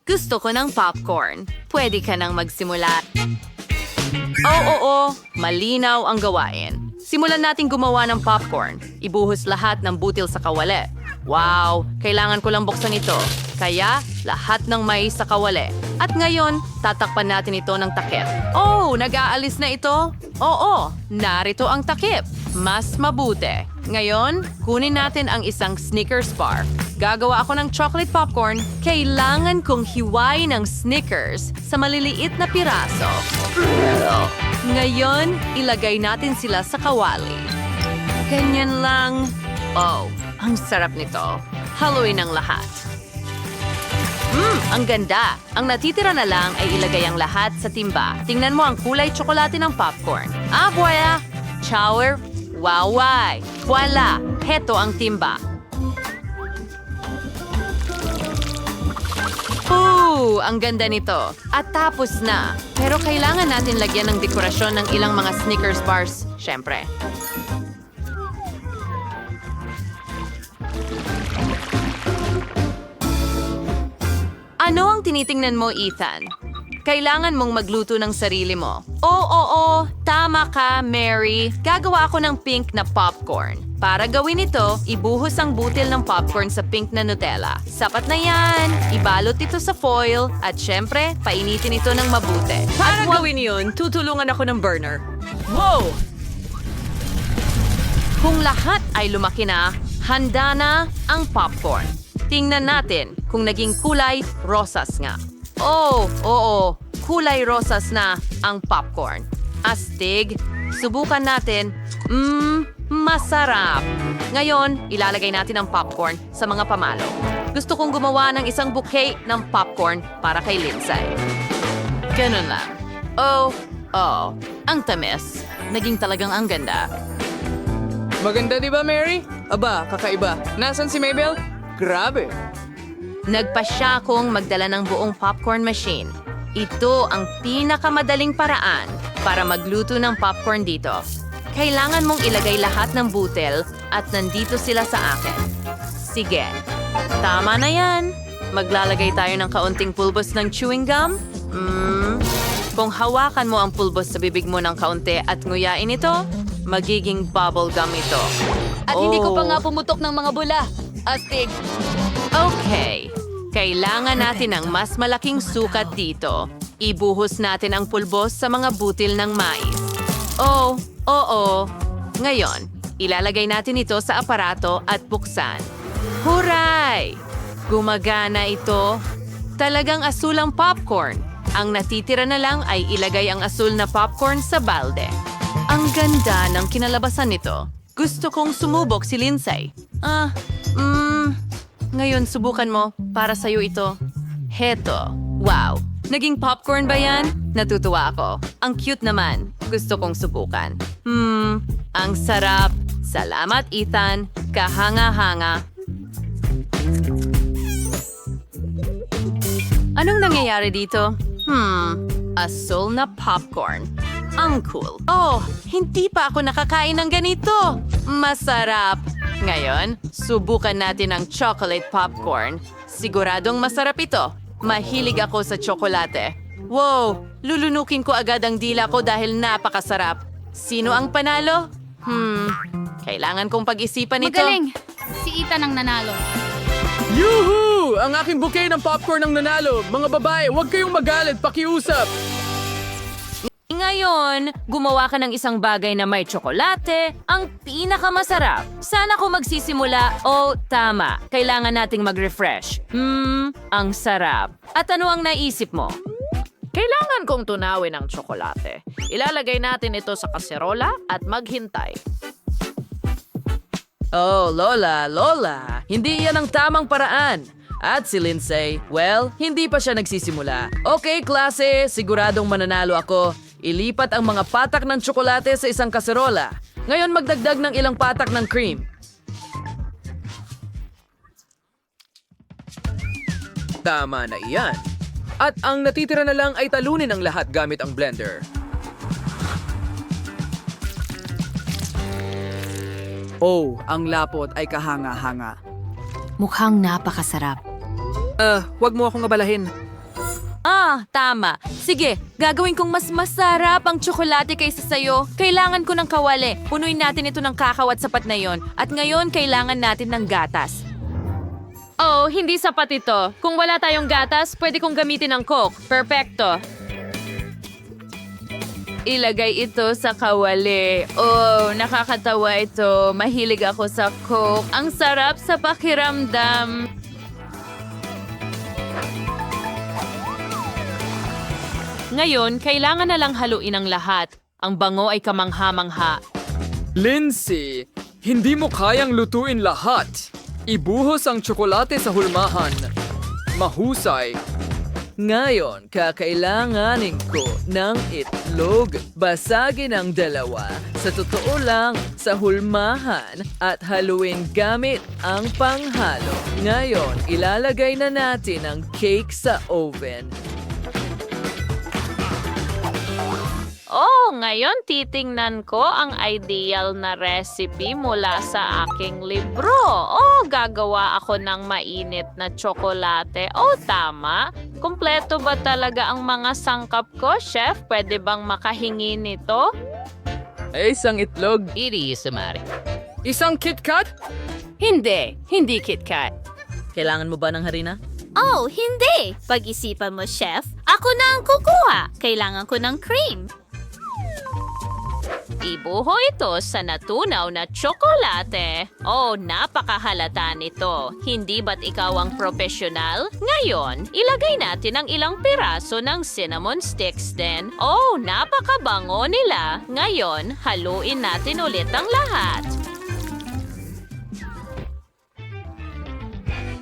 Gusto ko ng popcorn. Pwede ka nang magsimula. Oo, malinaw ang gawain. Simulan natin gumawa ng popcorn. Ibuhos lahat ng butil sa kawali. Wow, kailangan ko lang buksan ito. Kaya, lahat ng mais sa kawali. At ngayon, tatakpan natin ito ng takip. Oh, nag-aalis na ito? Oo, narito ang takip. Mas mabuti. Ngayon, kunin natin ang isang Snickers bar. Gagawa ako ng chocolate popcorn. Kailangan kong hiwain ang Snickers sa maliliit na piraso. Ngayon, ilagay natin sila sa kawali. Ganyan lang. Oh, ang sarap nito. Haluin ang lahat. Ang ganda. Ang natitira na lang ay ilagay ang lahat sa timba. Tingnan mo ang kulay tsokolate ng popcorn. Voila! Chower! Waway! Voila! Heto ang timba. Ang ganda nito. At tapos na. Pero kailangan natin lagyan ng dekorasyon ng ilang mga Snickers bars. Siyempre. Ano ang tinitingnan mo, Ethan? Kailangan mong magluto ng sarili mo. Oo, tama ka, Mary. Gagawa ako ng pink na popcorn. Para gawin ito, ibuhos ang butil ng popcorn sa pink na Nutella. Sapat na yan. Ibalot ito sa foil at syempre, painitin ito ng mabuti. Para gawin yun, tutulungan ako ng burner. Wow! Kung lahat ay lumaki na, handa na ang popcorn. Tingnan natin kung naging kulay rosas nga. Oo, kulay rosas na ang popcorn. Astig, subukan natin. Masarap. Ngayon, ilalagay natin ang popcorn sa mga pamalo. Gusto kong gumawa ng isang bouquet ng popcorn para kay Lindsay. Ganun lang. Ang tamis. Naging talagang ang ganda. Maganda di ba, Mary? Aba, kakaiba. Nasaan si Mabel? Grabe. Nagpasya akong magdala ng buong popcorn machine. Ito ang pinakamadaling paraan para magluto ng popcorn dito. Kailangan mong ilagay lahat ng butil at nandito sila sa akin. Sige, tama na yan. Maglalagay tayo ng kaunting pulbos ng chewing gum. Kung hawakan mo ang pulbos sa bibig mo ng kaunti at nguyain ito, magiging bubble gum ito. At hindi ko pa nga pumutok ng mga bula. Astig. Okay. Kailangan natin ng mas malaking sukat dito. Ibuhos natin ang pulbos sa mga butil ng mais. Oo. Ngayon, ilalagay natin ito sa aparato at buksan. Huray! Gumagana ito. Talagang asul ang popcorn. Ang natitira na lang ay ilagay ang asul na popcorn sa balde. Ang ganda ng kinalabasan nito. Gusto kong sumubok si Lindsay. Ngayon, subukan mo. Para sa'yo ito. Heto. Wow. Naging popcorn ba yan? Natutuwa ako. Ang cute naman. Gusto kong subukan. Ang sarap. Salamat, Ethan. Kahanga-hanga. Anong nangyayari dito? Asul na popcorn. Ang cool. Hindi pa ako nakakain ng ganito. Masarap. Ngayon, subukan natin ang chocolate popcorn. Siguradong masarap ito. Mahilig ako sa tsokolate. Wow! Lulunukin ko agad ang dila ko dahil napakasarap. Sino ang panalo? Kailangan kong pag-isipan ito. Magaling. Si Ethan ang nanalo. Yuhu! Ang aking bouquet ng popcorn ang nanalo. Mga babae, huwag kayong magalit. Pakiusap. Ngayon, gumawa ka ng isang bagay na may tsokolate, ang pinakamasarap. Sana ko magsisimula. Tama. Kailangan nating mag-refresh. Ang sarap. At ano ang naisip mo? Kailangan kong tunawin ang tsokolate. Ilalagay natin ito sa kaserola at maghintay. Lola. Hindi yan ang tamang paraan. At si Lindsay, well, hindi pa siya nagsisimula. Okay, klase, siguradong mananalo ako. Ilipat ang mga patak ng tsokolate sa isang kaserola. Ngayon magdagdag ng ilang patak ng cream. Tama na iyan. At ang natitira na lang ay talunin ang lahat gamit ang blender. Ang lapot ay kahanga-hanga. Mukhang napakasarap. Huwag mo akong abalahin. Tama. Sige, gagawin kong mas masarap ang tsokolate kaysa sa'yo. Kailangan ko ng kawali. Punuin natin ito ng kakao at sapat na yon. At ngayon, kailangan natin ng gatas. Oh, hindi sapat ito. Kung wala tayong gatas, pwede kong gamitin ang Coke. Perfecto. Ilagay ito sa kawali. Oh, nakakatawa ito. Mahilig ako sa Coke. Ang sarap sa pakiramdam. Ngayon, kailangan na lang haluin ang lahat. Ang bango ay kamangha-mangha. Lindsay, hindi mo kayang lutuin lahat. Ibuhos ang tsokolate sa hulmahan. Mahusay. Ngayon, kakailanganin ko ng itlog. Basagin ang dalawa. Sa totoo lang, sa hulmahan at haluin gamit ang panghalo. Ngayon, ilalagay na natin ang cake sa oven. Oh, ngayon titingnan ko ang ideal na recipe mula sa aking libro. Oh, gagawa ako ng mainit na tsokolate. Oh, tama. Kumpleto ba talaga ang mga sangkap ko, chef? Pwede bang makahingi nito? Ay, isang itlog. Isang KitKat? Hindi KitKat. Kailangan mo ba ng harina? Oh, hindi! Pag-isipan mo, chef. Ako na ang kukuha. Kailangan ko ng cream. Ibuho ito sa natunaw na tsokolate. Oh, napakahalata nito. Hindi ba't ikaw ang profesional? Ngayon, ilagay natin ang ilang piraso ng cinnamon sticks din. Oh, napakabango nila. Ngayon, haluin natin ulit ang lahat.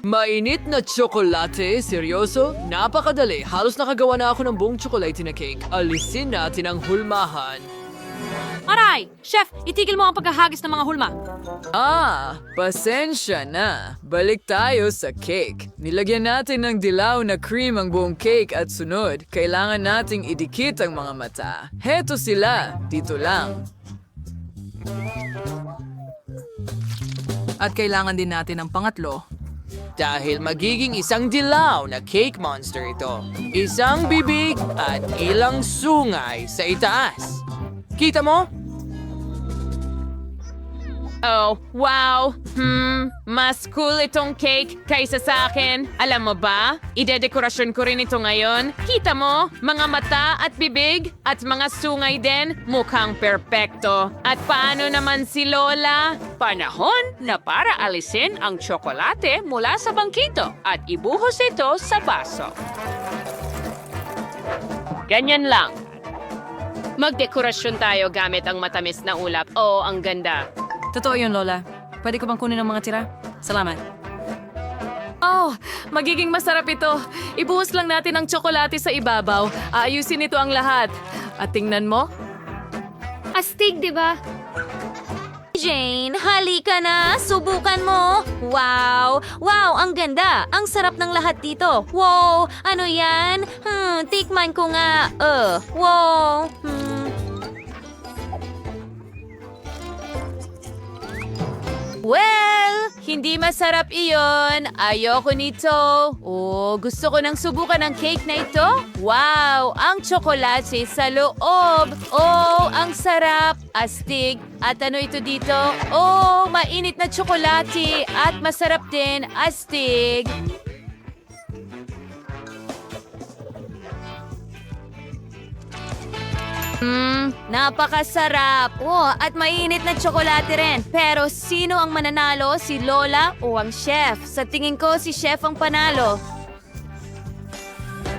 Mainit na tsokolate? Seryoso? Napakadali. Halos nakagawa na ako ng buong tsokolate na cake. Alisin natin ang hulmahan. Aray! Chef, itigil mo ang paghahagis ng mga hulma. Pasensya na. Balik tayo sa cake. Nilagyan natin ng dilaw na cream ang buong cake at sunod, kailangan nating idikit ang mga mata. Heto sila, dito lang. At kailangan din natin ng pangatlo. Dahil magiging isang dilaw na cake monster ito. Isang bibig at ilang sungay sa itaas. Kita mo? Oh, wow! Mas cool itong cake kaysa sa akin. Alam mo ba? Idedekorasyon ko rin ito ngayon. Kita mo? Mga mata at bibig at mga sungay din. Mukhang perpekto. At paano naman si Lola? Panahon na para alisin ang tsokolate mula sa bangkito at ibuhos ito sa baso. Ganyan lang. Magdekorasyon tayo gamit ang matamis na ulap. Oh, ang ganda. Totoo yun, Lola. Pwede ko bang kunin ang mga tira? Salamat. Oh, magiging masarap ito. Ibuhos lang natin ang tsokolate sa ibabaw. Aayusin ito ang lahat. At tingnan mo. Astig, di ba? Jane, halika na. Subukan mo. Wow! Wow, ang ganda. Ang sarap ng lahat dito. Wow! Ano yan? Tikman ko nga. Wow! Well, hindi masarap iyon. Ayoko nito. Oh, gusto ko nang subukan ang cake na ito. Wow, ang tsokolate sa loob. Oh, ang sarap. Astig. At ano ito dito? Oh, mainit na tsokolate. At masarap din. Astig. Napakasarap. Oh, at mainit na tsokolate rin. Pero sino ang mananalo? Si Lola o ang chef? Sa tingin ko, si chef ang panalo.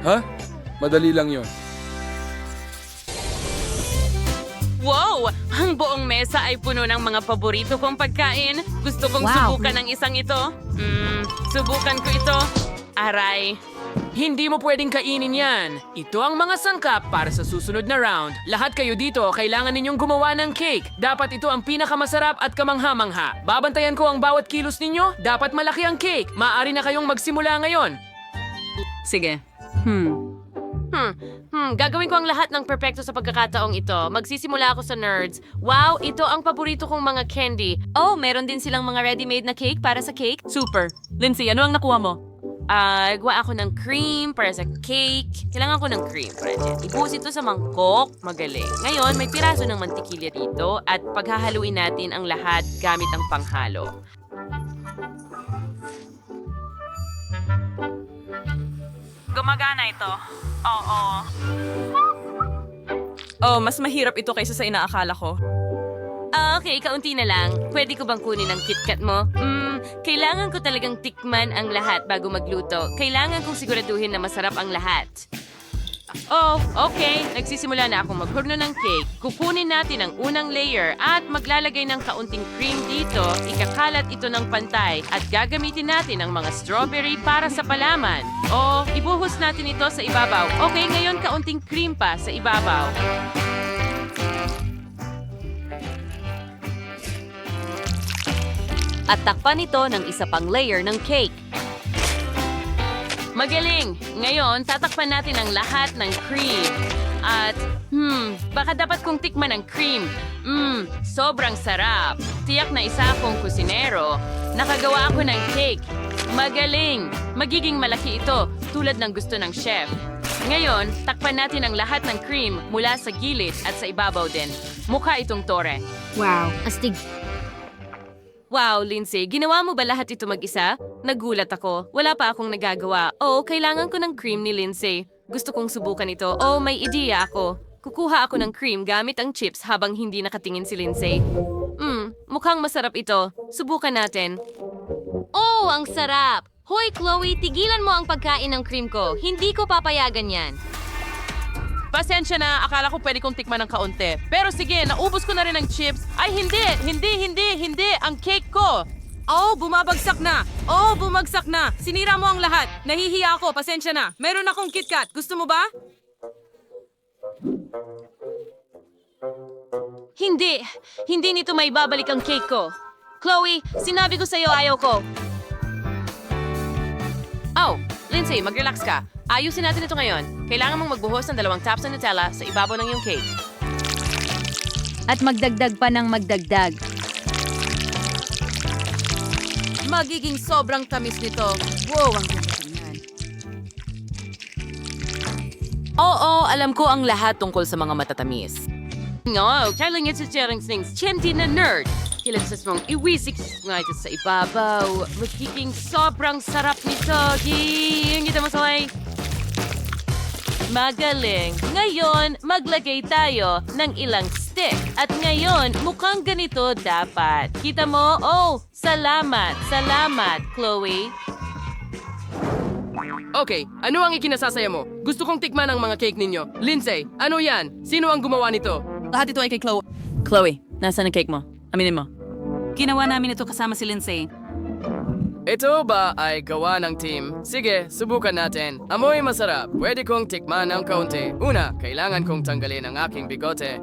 Ha? Madali lang yon. Wow! Ang buong mesa ay puno ng mga paborito kong pagkain. Gusto kong subukan ang isang ito. Subukan ko ito. Aray. Hindi mo pwedeng kainin yan. Ito ang mga sangkap para sa susunod na round. Lahat kayo dito, kailangan ninyong gumawa ng cake. Dapat ito ang pinakamasarap at kamangha-mangha. Babantayan ko ang bawat kilos ninyo. Dapat malaki ang cake. Maaari na kayong magsimula ngayon. Sige. Gagawin ko ang lahat ng perpekto sa pagkakataong ito. Magsisimula ako sa nerds. Wow, ito ang paborito kong mga candy. Oh, meron din silang mga ready-made na cake para sa cake? Super. Lindsay, ano ang nakuha mo? Gawa ako ng cream para sa cake. Kailangan ko ng cream para dyan. Ibuhos ito sa mangkok. Magaling. Ngayon, may piraso ng mantikilya dito at paghahaluin natin ang lahat gamit ang panghalo. Gumagana ito. Oo. Oh, mas mahirap ito kaysa sa inaakala ko. Okay, kaunti na lang. Pwede ko bang kunin ang KitKat mo? Kailangan ko talagang tikman ang lahat bago magluto. Kailangan kong siguraduhin na masarap ang lahat. Oh, okay. Nagsisimula na akong maghurno ng cake. Kukunin natin ang unang layer at maglalagay ng kaunting cream dito. Ikakalat ito ng pantay at gagamitin natin ang mga strawberry para sa palaman. O, ibuhos natin ito sa ibabaw. Okay, ngayon kaunting cream pa sa ibabaw. At takpan ito ng isa pang layer ng cake. Magaling! Ngayon, tatakpan natin ang lahat ng cream. At, baka dapat kong tikman ang cream. Sobrang sarap. Tiyak na isa akong kusinero. Nakagawa ako ng cake. Magaling! Magiging malaki ito, tulad ng gusto ng chef. Ngayon, takpan natin ang lahat ng cream mula sa gilid at sa ibabaw din. Mukha itong tore. Wow, astig. Wow, Lindsay, ginawa mo ba lahat ito mag-isa? Nagulat ako. Wala pa akong nagagawa. Oh, kailangan ko ng cream ni Lindsay. Gusto kong subukan ito. Oh, may ideya ako. Kukuha ako ng cream gamit ang chips habang hindi nakatingin si Lindsay. Mukhang masarap ito. Subukan natin. Oh, ang sarap! Hoy, Chloe, tigilan mo ang pagkain ng cream ko. Hindi ko papayagan yan. Pasensya na, akala ko pwede kong tikman ng kaunti. Pero sige, naubos ko na rin ang chips. Ay, hindi! Ang cake ko! Oh, bumabagsak na! Oh, bumagsak na! Sinira mo ang lahat! Nahihiya ako, pasensya na. Meron akong KitKat. Gusto mo ba? Hindi! Hindi nito may babalik ang cake ko. Chloe, sinabi ko sa'yo ayaw ko. Oh, Lindsay, mag-relax ka. Ayusin natin ito ngayon. Kailangan mong magbuhos ng 2 taps ng Nutella sa ibabaw ng iyong cake. At magdagdag pa ng magdagdag. Magiging sobrang tamis nito. Wow, ang ganda tingnan. Oo, alam ko ang lahat tungkol sa mga matatamis. No, kailangan sa sharing things. Chendi na nerd. Kailangan sa mong iwisik sa ibabaw. Magiging sobrang sarap nito. Ang kita mo salay. Magaling. Ngayon, maglagay tayo ng ilang stick. At ngayon, mukhang ganito dapat. Kita mo? Oh, salamat. Salamat, Chloe. Okay, ano ang ikinasasaya mo? Gusto kong tikman ang mga cake ninyo. Lindsay, ano yan? Sino ang gumawa nito? Lahat ito ay kay Chloe. Chloe, nasaan ang cake mo? Aminin mo. Ginawa namin ito kasama si Lindsay. Ito ba ay gawa ng team? Sige, subukan natin. Amoy masarap. Pwede kong tikman ng kaunti. Una, kailangan kong tanggalin ang aking bigote.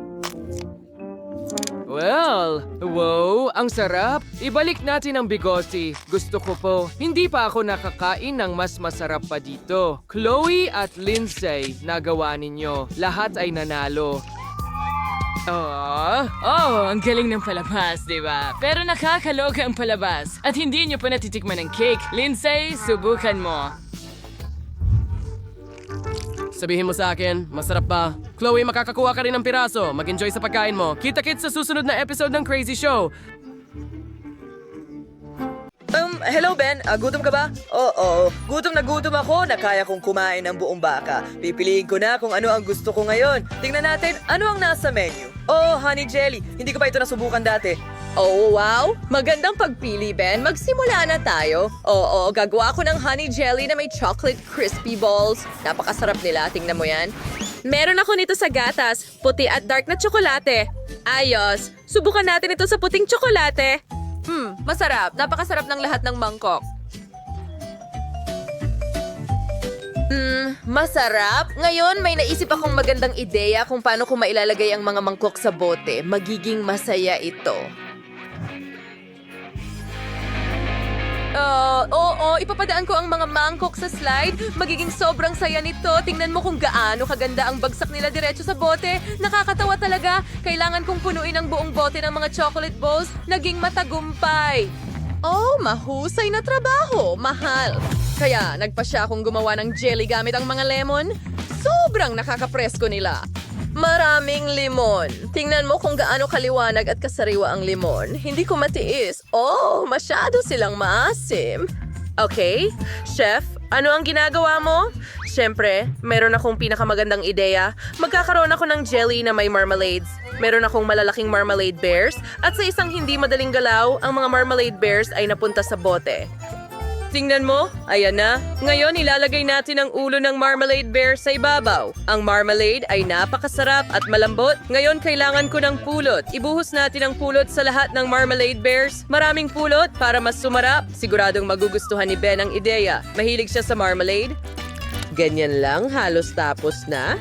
Well, wow, ang sarap. Ibalik natin ang bigote. Gusto ko po. Hindi pa ako nakakain ng mas masarap pa dito. Chloe at Lindsay, nagawa ninyo. Lahat ay nanalo. Ang galing ng palabas, di ba? Pero nakakaloka ang palabas. At hindi nyo pa natitikman ng cake. Lindsay, subukan mo. Sabihin mo sa akin, masarap ba? Chloe, makakakuha ka rin ng piraso. Mag-enjoy sa pagkain mo. Kita-kits sa susunod na episode ng Crazy Show. Hello Ben, gutom ka ba? Oo, gutom na gutom ako na kaya kong kumain ng buong baka. Pipiliin ko na kung ano ang gusto ko ngayon. Tingnan natin ano ang nasa menu. Oh, honey jelly. Hindi ko pa ito nasubukan dati. Oh, wow! Magandang pagpili, Ben. Magsimula na tayo. Oo, gagawa ko ng honey jelly na may chocolate crispy balls. Napakasarap nila. Tingnan mo yan. Meron ako nito sa gatas, puti at dark na tsokolate. Ayos! Subukan natin ito sa puting tsokolate. Masarap. Napakasarap ng lahat ng mangkok. Masarap. Ngayon, may naisip akong magandang ideya kung paano ko mailalagay ang mga mangkok sa bote. Magiging masaya ito. Ipapadaan ko ang mga mangkok sa slide. Magiging sobrang saya nito. Tingnan mo kung gaano kaganda ang bagsak nila diretso sa bote. Nakakatawa talaga. Kailangan kong punuin ang buong bote ng mga chocolate balls. Naging matagumpay. Oh, mahusay na trabaho. Mahal. Kaya nagpa siya akong gumawa ng jelly gamit ang mga lemon. Sobrang nakakapresko nila. Maraming limon. Tingnan mo kung gaano kaliwanag at kasariwa ang limon. Hindi ko matiis. Oh, masyado silang maasim. Okay, chef, ano ang ginagawa mo? Siyempre, meron akong pinakamagandang ideya. Magkakaroon ako ng jelly na may marmalades. Meron akong malalaking marmalade bears. At sa isang hindi madaling galaw, ang mga marmalade bears ay napunta sa bote. Tingnan mo, ayan na. Ngayon ilalagay natin ang ulo ng marmalade bear sa ibabaw. Ang marmalade ay napakasarap at malambot. Ngayon kailangan ko ng pulot. Ibuhos natin ang pulot sa lahat ng marmalade bears. Maraming pulot para mas sumarap. Siguradong magugustuhan ni Ben ang ideya. Mahilig siya sa marmalade. Ganyan lang, halos tapos na.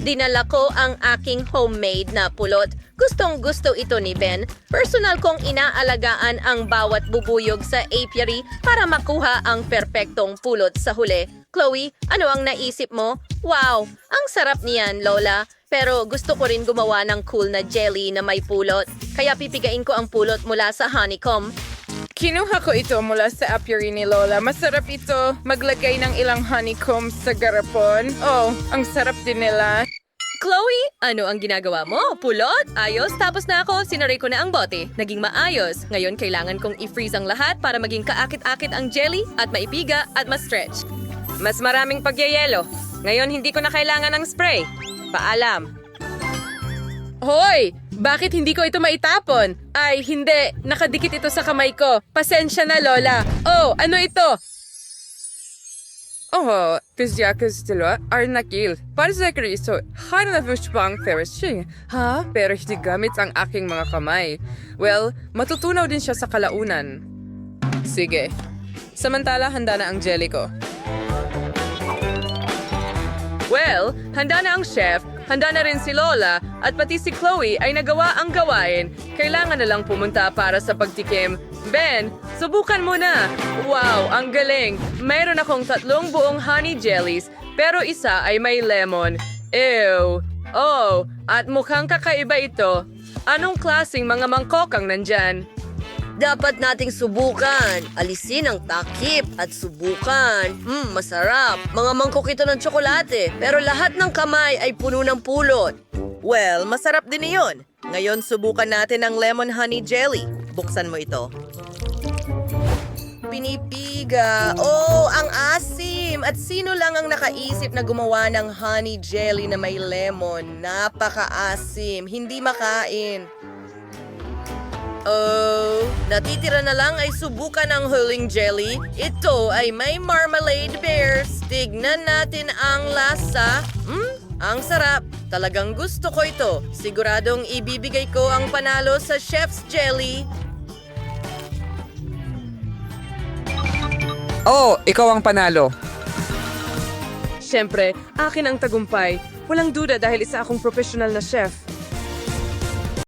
Dinala ko ang aking homemade na pulot. Gustong gusto ito ni Ben. Personal kong inaalagaan ang bawat bubuyog sa apiary para makuha ang perpektong pulot sa huli. Chloe, ano ang naisip mo? Wow, ang sarap niyan, Lola. Pero gusto ko rin gumawa ng cool na jelly na may pulot. Kaya pipigain ko ang pulot mula sa honeycomb. Kinuha ko ito mula sa apiary ni Lola. Masarap ito maglagay ng ilang honeycomb sa garapon. Oh, ang sarap din nila. Chloe, ano ang ginagawa mo? Pulot? Ayos, tapos na ako. Sinaray ko na ang bote. Naging maayos. Ngayon kailangan kong i-freeze ang lahat para maging kaakit-akit ang jelly at maipiga at ma-stretch. Mas maraming pagyayelo. Ngayon hindi ko na kailangan ng spray. Paalam. Hoy! Bakit hindi ko ito maitapon? Ay, hindi. Nakadikit ito sa kamay ko. Pasensya na, Lola. Oh, ano ito? Oho, kızya kızdılar, arnakil. Para sa kriso, hanapos pang therapy. Ha? Pero hindi gamit ang aking mga kamay. Well, matutunaw din siya sa kalaunan. Sige. Samantala, handa na ang jelly ko. Well, handa na ang chef, handa na rin si Lola, at pati si Chloe ay nagawa ang gawain. Kailangan na lang pumunta para sa pagtikim. Ben, subukan mo na! Wow, ang galing! Mayroon akong 3 buong honey jellies, pero isa ay may lemon. Ew! Oh, at mukhang kakaiba ito. Anong klaseng mga mangkok ang nandyan? Dapat nating subukan. Alisin ang takip at subukan. Masarap. Mga mangkok ito ng tsokolate. Pero lahat ng kamay ay puno ng pulot. Well, masarap din iyon. Ngayon, subukan natin ang lemon honey jelly. Buksan mo ito. Pinipiga. Oh, ang asim! At sino lang ang nakaisip na gumawa ng honey jelly na may lemon? Napaka-asim. Hindi makain. Oh, natitira na lang ay subukan ang huling jelly. Ito ay may marmalade bears. Tignan natin ang lasa. Ang sarap. Talagang gusto ko ito. Siguradong ibibigay ko ang panalo sa chef's jelly. Oh, ikaw ang panalo. Siyempre, akin ang tagumpay. Walang duda dahil isa akong professional na chef.